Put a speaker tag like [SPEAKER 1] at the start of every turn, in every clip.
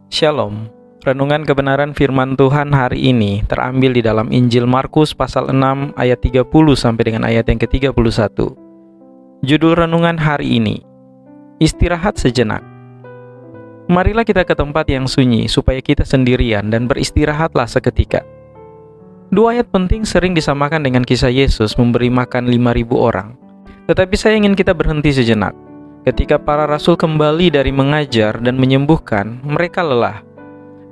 [SPEAKER 1] Shalom. Renungan kebenaran firman Tuhan hari ini terambil di dalam Injil Markus pasal 6 ayat 30 sampai dengan ayat yang ke-31. Judul renungan hari ini, Istirahat sejenak. Marilah kita ke tempat yang sunyi supaya kita sendirian dan beristirahatlah seketika. Dua ayat penting sering disamakan dengan kisah Yesus memberi makan 5.000 orang. Tetapi saya ingin kita berhenti sejenak. Ketika para rasul kembali dari mengajar dan menyembuhkan, mereka lelah.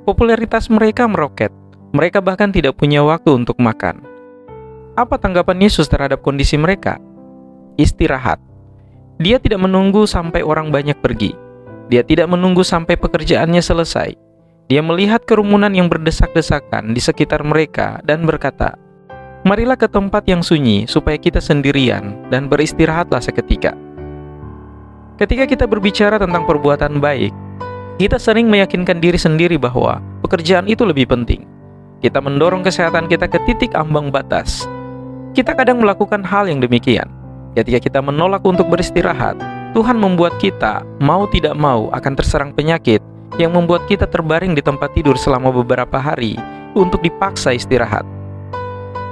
[SPEAKER 1] Popularitas mereka meroket. Mereka bahkan tidak punya waktu untuk makan. Apa tanggapan Yesus terhadap kondisi mereka? Istirahat. Dia tidak menunggu sampai orang banyak pergi. Dia tidak menunggu sampai pekerjaannya selesai. Dia melihat kerumunan yang berdesak-desakan di sekitar mereka dan berkata, "Marilah ke tempat yang sunyi supaya kita sendirian dan beristirahatlah seketika." Ketika kita berbicara tentang perbuatan baik, kita sering meyakinkan diri sendiri bahwa pekerjaan itu lebih penting. Kita mendorong kesehatan kita ke titik ambang batas. Kita kadang melakukan hal yang demikian. Ketika kita menolak untuk beristirahat, Tuhan membuat kita, mau tidak mau, akan terserang penyakit yang membuat kita terbaring di tempat tidur selama beberapa hari untuk dipaksa istirahat.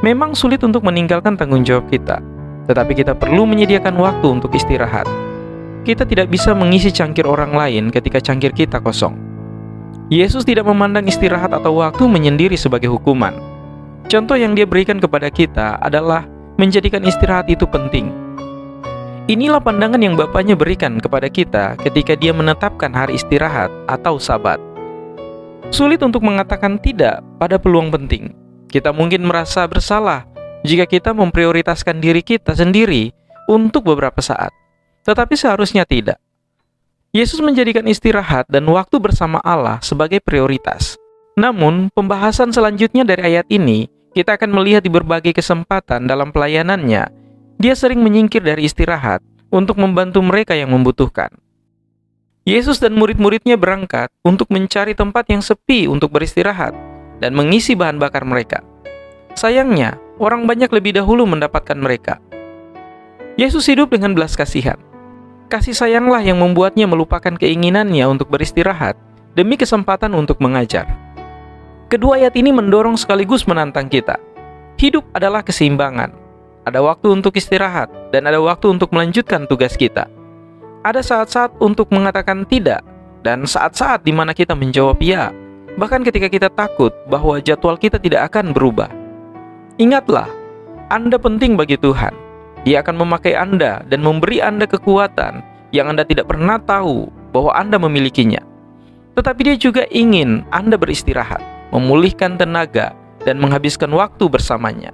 [SPEAKER 1] Memang sulit untuk meninggalkan tanggung jawab kita, tetapi kita perlu menyediakan waktu untuk istirahat. Kita tidak bisa mengisi cangkir orang lain ketika cangkir kita kosong. Yesus tidak memandang istirahat atau waktu menyendiri sebagai hukuman. Contoh yang Dia berikan kepada kita adalah menjadikan istirahat itu penting. Inilah pandangan yang Bapaknya berikan kepada kita ketika Dia menetapkan hari istirahat atau Sabat. Sulit untuk mengatakan tidak pada peluang penting. Kita mungkin merasa bersalah jika kita memprioritaskan diri kita sendiri untuk beberapa saat. Tetapi seharusnya tidak. Yesus menjadikan istirahat dan waktu bersama Allah sebagai prioritas. Namun, pembahasan selanjutnya dari ayat ini, kita akan melihat di berbagai kesempatan dalam pelayanannya, Dia sering menyingkir dari istirahat untuk membantu mereka yang membutuhkan. Yesus dan murid-muridnya berangkat untuk mencari tempat yang sepi untuk beristirahat dan mengisi bahan bakar mereka. Sayangnya, orang banyak lebih dahulu mendapatkan mereka. Yesus hidup dengan belas kasihan. Kasih sayanglah yang membuatnya melupakan keinginannya untuk beristirahat demi kesempatan untuk mengajar. Kedua ayat ini mendorong sekaligus menantang kita. Hidup adalah keseimbangan. Ada waktu untuk istirahat dan ada waktu untuk melanjutkan tugas kita. Ada saat-saat untuk mengatakan tidak dan saat-saat di mana kita menjawab ya, bahkan ketika kita takut bahwa jadwal kita tidak akan berubah. Ingatlah, Anda penting bagi Tuhan. Dia akan memakai Anda dan memberi Anda kekuatan yang Anda tidak pernah tahu bahwa Anda memilikinya. Tetapi Dia juga ingin Anda beristirahat, memulihkan tenaga, dan menghabiskan waktu bersamanya.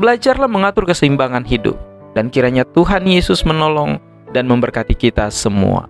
[SPEAKER 1] Belajarlah mengatur keseimbangan hidup, dan kiranya Tuhan Yesus menolong dan memberkati kita semua.